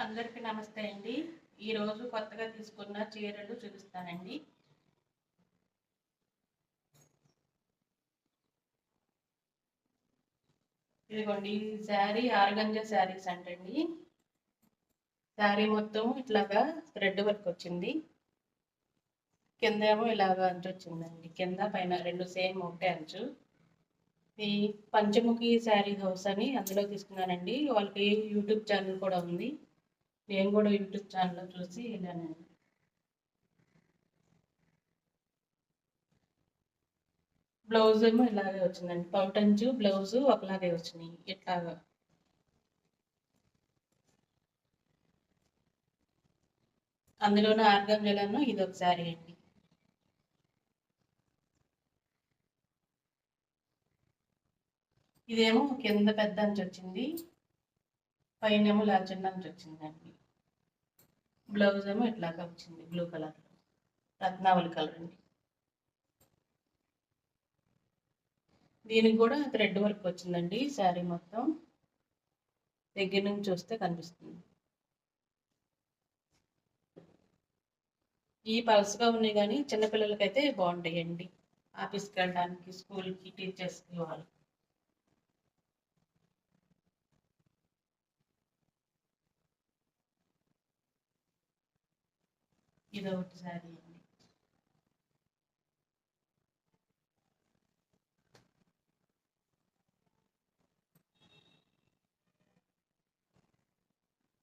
అందరికీ నమస్తే అండి. ఈరోజు కొత్తగా తీసుకున్న చీరలు చూపిస్తానండి. ఇదిగోండి, ఈ శారీ ఆర్గంజా శారీస్ అంటండి. శారీ మొత్తం ఇట్లాగా థ్రెడ్ వర్క్ వచ్చింది. కింద ఏమో ఇలాగా అంచు వచ్చిందండి. కింద పైన రెండు సేమ్ ఒకటే అంచు. ఈ పంచముఖి శారీ హౌస్ అని అందులో తీసుకున్నానండి. వాళ్ళకి యూట్యూబ్ ఛానల్ కూడా ఉంది. నేను కూడా యూట్యూబ్ ఛానల్లో చూసి వెళ్ళానండి. బ్లౌజ్ ఏమో ఇలాగే వచ్చిందండి. పౌటంచు బ్లౌజ్ ఒకలాగే వచ్చినాయి ఇట్లాగా. అందులోనే ఆర్గంజాలను ఇది ఒక శారీ అండి. ఇదేమో కింద పెద్ద అంచు వచ్చింది, పైన ఏమో ఇలా చిన్న అంచు వచ్చిందండి. బ్లౌజ్ ఏమో ఇట్లాగా వచ్చింది, బ్లూ కలర్, రత్నావళి కలర్ అండి. దీనికి కూడా థ్రెడ్ వర్క్ వచ్చిందండి. శారీ మొత్తం దగ్గర నుంచి చూస్తే కనిపిస్తుంది. ఈ పల్స్గా ఉన్నాయి కానీ చిన్నపిల్లలకైతే బాగుంటాయండి. ఆఫీస్కి వెళ్ళడానికి, స్కూల్కి, టీచర్స్కి వాళ్ళు. ఇది ఒకటి శారీ అండి.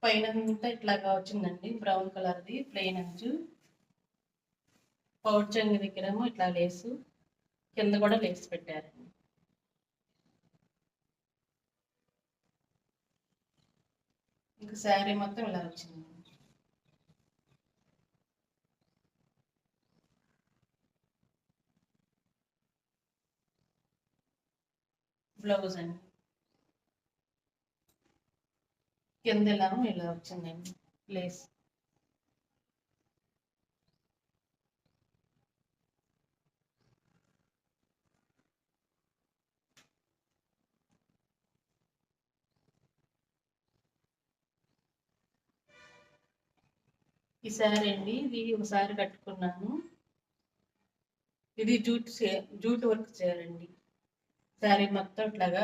పైన అంతా ఇట్లాగా వచ్చిందండి, బ్రౌన్ కలర్ది ప్లెయిన్ అంచు. పౌచ్ అంగి దగ్గరేమో ఇట్లా లేసు, కింద కూడా లేస్ పెట్టారండి. ఇంకా శారీ మొత్తం ఇలా వచ్చింది. బ్లౌజ్ అండి కింద ఇలా వచ్చిందండి లేస్. ఈ శారీ అండి, ఇది ఒకసారి కట్టుకున్నాను. ఇది జూట్ వర్క్ చేయాలండి. శారీ మొత్తం ఇట్లాగా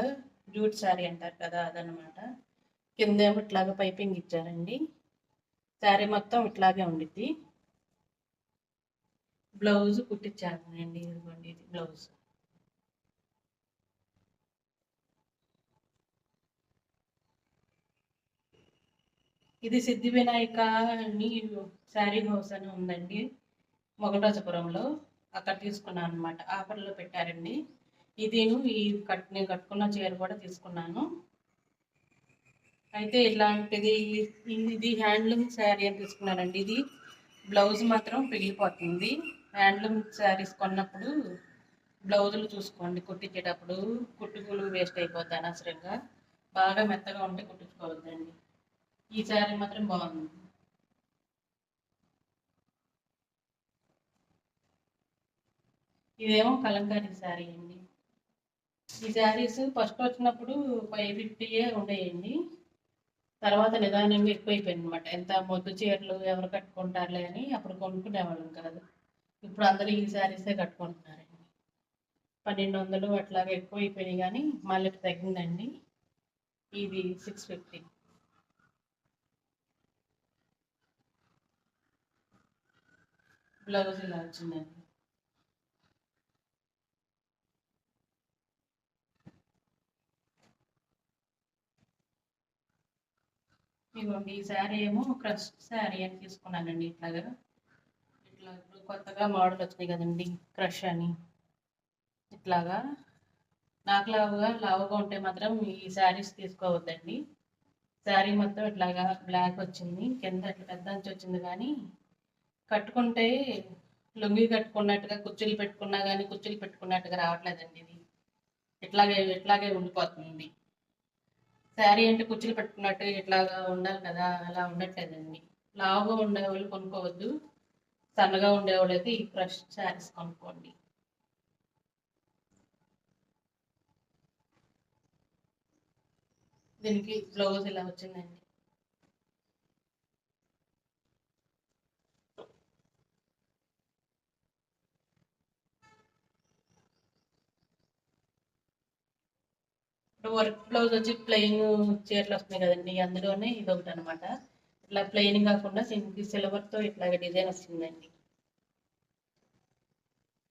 జూట్ శారీ అంటారు కదా, అదనమాట. కిందేమో ఇట్లాగా పైపింగ్ ఇచ్చారండి. శారీ మొత్తం ఇట్లాగే ఉండిద్ది. బ్లౌజ్ కుట్టించానండి, ఇదిగోండి ఇది బ్లౌజ్. ఇది సిద్ధి వినాయక అని శారీ హౌస్ అని ఉందండి మొగరాజపురంలో. అక్కడ తీసుకున్నాను అనమాట, ఆఫర్లో పెట్టారండి. నేను కట్టుకున్న చీర కూడా తీసుకున్నాను. అయితే ఇలాంటిది, ఇది హ్యాండ్లూమ్ శారీ అని తీసుకున్నానండి. ఇది బ్లౌజ్ మాత్రం పిగిలిపోతుంది. హ్యాండ్లూమ్ శారీస్ కొన్నప్పుడు బ్లౌజులు చూసుకోండి కుట్టించేటప్పుడు, కుట్టుకులు వేస్ట్ అయిపోద్ది అనవసరంగా. బాగా మెత్తగా ఉంటే కుట్టించుకోవద్దండి. ఈ శారీ మాత్రం బాగుంది. ఇదేమో కలంకారీ శారీ అండి. ఈ శారీస్ ఫస్ట్ వచ్చినప్పుడు 550 ఉండేయండి. తర్వాత నిదానంగా ఎక్కువైపోయింది అనమాట. ఎంత మొద్దు చీరలు ఎవరు కట్టుకుంటారులే అని అప్పుడు కొనుక్కునేవాళ్ళం కాదు. ఇప్పుడు అందరూ ఈ శారీసే కట్టుకుంటున్నారండి. 1200 అట్లాగా ఎక్కువైపోయినాయి కానీ మళ్ళీ తగ్గిందండి. ఇది 650. బ్లౌజ్ ఇలా వచ్చిందండి. ఇదిగోండి, ఈ శారీ ఏమో క్రష్ శారీ అని తీసుకున్నానండి. ఇట్లా ఇప్పుడు కొత్తగా మోడల్ వచ్చినాయి కదండి, క్రష్ అని. ఇట్లాగా నాకు లావుగా ఉంటే మాత్రం ఈ శారీస్ తీసుకోవద్దండి. శారీ మొత్తం ఇట్లాగా బ్లాక్ వచ్చింది, కింద ఇట్లా పెద్ద అంచు వచ్చింది కానీ కట్టుకుంటే లుంగి కట్టుకున్నట్టుగా కుర్చీలు పెట్టుకున్నా కానీ కుర్చీలు పెట్టుకున్నట్టుగా రావట్లేదండి. ఇది ఇట్లాగే ఉండిపోతుంది. శారీ అంటే కుర్చీలు పెట్టుకున్నట్టు ఇట్లాగా ఉండాలి కదా, అలా ఉండట్లేదండి. లావుగా ఉండేవాళ్ళు కొనుక్కోవద్దు, సన్నగా ఉండేవాళ్ళు అయితే ఈ క్రష్ శారీస్ కొనుక్కోండి. దీనికి బ్లౌజ్ ఇలా వచ్చిందండి. ఇప్పుడు వర్క్ బ్లౌజ్ వచ్చి ప్లెయిన్ చీరలు వస్తున్నాయి కదండి, అందులోనే ఇది ఒకటి అనమాట. ఇట్లా ప్లెయిన్ కాకుండా సిల్వర్తో ఇట్లా డిజైన్ వస్తుందండి.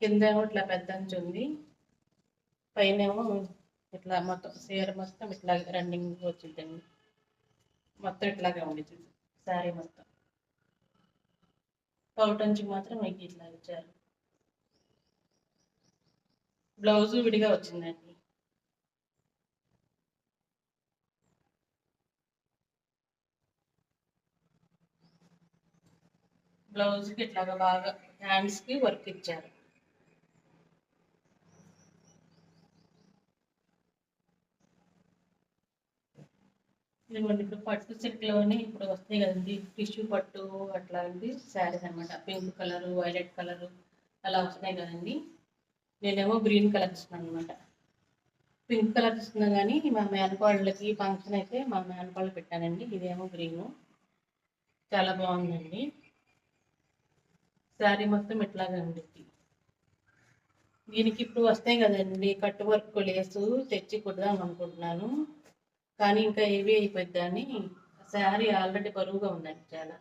కింద ఏమో ఇట్లా పెద్ద అంచు ఉంది, పైన ఏమో ఇట్లా మొత్తం చీర మొత్తం ఇట్లా రన్నింగ్ వచ్చిందండి. మొత్తం ఇట్లాగే ఉండేది శారీ మొత్తం. పౌటంచుకి మాత్రం మీకు ఇట్లా ఇచ్చారు. బ్లౌజ్ విడిగా వచ్చిందండి. బ్లౌజ్కి ఇట్లాగా బాగా హ్యాండ్స్కి వర్క్ ఇచ్చారు. ఇదిగోండి ఇప్పుడు పట్టు సెట్లోనే ఇప్పుడు వస్తాయి కదండి, టిష్యూ పట్టు అట్లాంటి శారీస్ అనమాట. పింక్ కలరు, వైలెట్ కలరు అలా వస్తున్నాయి కదండి. నేనేమో గ్రీన్ కలర్ ఇస్తున్నాను అనమాట. పింక్ కలర్ ఇస్తున్నా కానీ మా మేనకోళ్ళకి ఫంక్షన్ అయితే మా మేనకోళ్ళు పెట్టానండి. ఇదేమో గ్రీను, చాలా బాగుందండి. శారీ మొత్తం ఇట్లాగే ఉండిద్ది. దీనికి ఇప్పుడు వస్తాయి కదండి కట్టు వర్క్ లేసు తెచ్చి కుడదాం అనుకుంటున్నాను, కానీ ఇంకా హెవీ అయిపోద్దని. శారీ ఆల్రెడీ బరువుగా ఉందండి చాలా,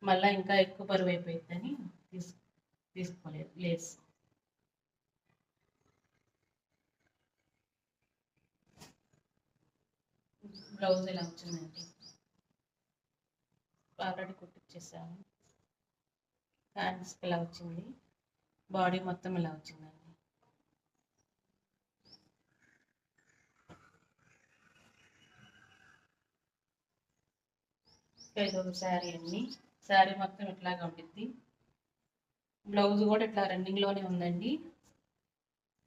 మళ్ళీ ఇంకా ఎక్కువ బరువు అయిపోయిద్దని తీసుకోలేదు లేస్. బ్లౌజ్ ఇలా వచ్చిందండి, ఆల్రెడీ కుట్టించేసాను. హ్యాండ్స్కి ఇలా వచ్చింది, బాడీ మొత్తం ఇలా వచ్చిందండి. ఇది శారీ అండి, శారీ మొత్తం ఇట్లాగా ఉండిద్ది. బ్లౌజ్ కూడా ఇట్లా రన్నింగ్లోనే ఉందండి.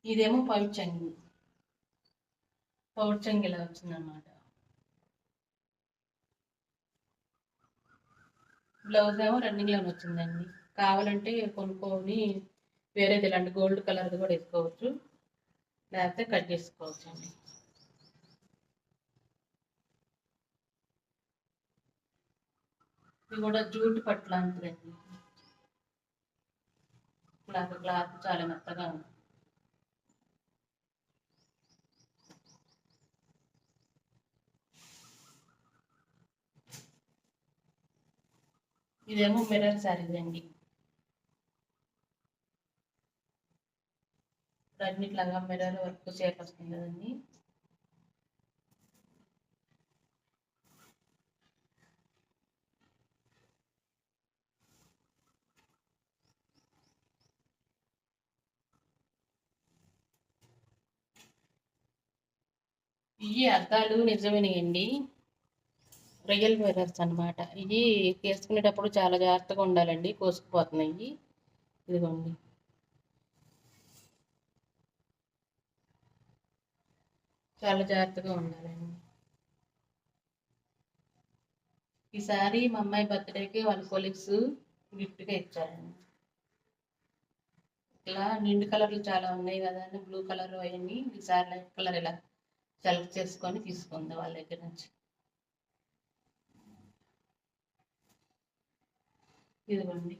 ఇదేమో పౌచంగి, పౌచంగి ఇలా వచ్చిందన్నమాట. బ్లౌజ్ ఏమో రన్నింగ్లోనే వచ్చిందండి. కావాలంటే కొనుక్కొని వేరేది ఇలాంటి గోల్డ్ కలర్ది కూడా వేసుకోవచ్చు, లేకపోతే కట్ చేసుకోవచ్చు అండి. ఇది కూడా జూట్ పట్టు లాంటిదండి, క్లాత్ చాలా మెత్తగా ఉంది. ఇదేమో మిర్రర్ శారీస్ అండి, అన్నిట్లాగా మిర్రర్ వర్క్ చీరలు వస్తుంది కదండి. ఇవి అద్దాలు నిజమేనండి, రియల్ మిర్రర్స్ అనమాట. ఇవి వేసుకునేటప్పుడు చాలా జాగ్రత్తగా ఉండాలండి, కోసుకుపోతున్నాయి. ఇదిగోండి, చాలా జాగ్రత్తగా ఉండాలండి. ఈసారి మా అమ్మాయి బర్త్డేకి వాళ్ళ కొలీగ్స్ గిఫ్ట్గా ఇచ్చారండి. ఇలా నిండు కలర్లు చాలా ఉన్నాయి కదా అని బ్లూ కలర్ అవన్నీ ఈసారి లైట్ కలర్ ఇలా సెలెక్ట్ చేసుకొని తీసుకుంది వాళ్ళ దగ్గర నుంచి. ఇదిగోండి,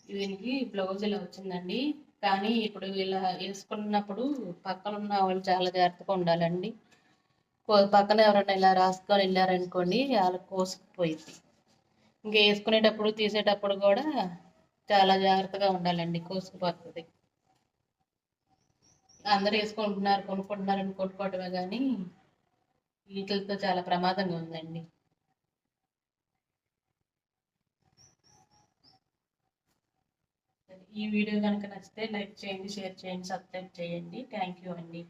దీనికి బ్లౌజ్ ఇలా వచ్చిందండి. కానీ ఇప్పుడు ఇలా వేసుకున్నప్పుడు పక్కన ఉన్న వాళ్ళు చాలా జాగ్రత్తగా ఉండాలండి. పక్కన ఎవరైనా ఇలా రాసుకొని వెళ్ళారనుకోండి, వాళ్ళకి కోసుకుపోయింది. ఇంకా వేసుకునేటప్పుడు తీసేటప్పుడు కూడా చాలా జాగ్రత్తగా ఉండాలండి, కోసుకుపోతుంది. అందరూ వేసుకుంటున్నారు కొనుక్కుంటున్నారని కొనుక్కోవటమే కానీ వీటితో చాలా ప్రమాదంగా ఉందండి. ఈ వీడియో కనుక నచ్చితే లైక్ చేయండి, షేర్ చేయండి, సబ్స్క్రైబ్ చేయండి. థ్యాంక్ యూ అండి.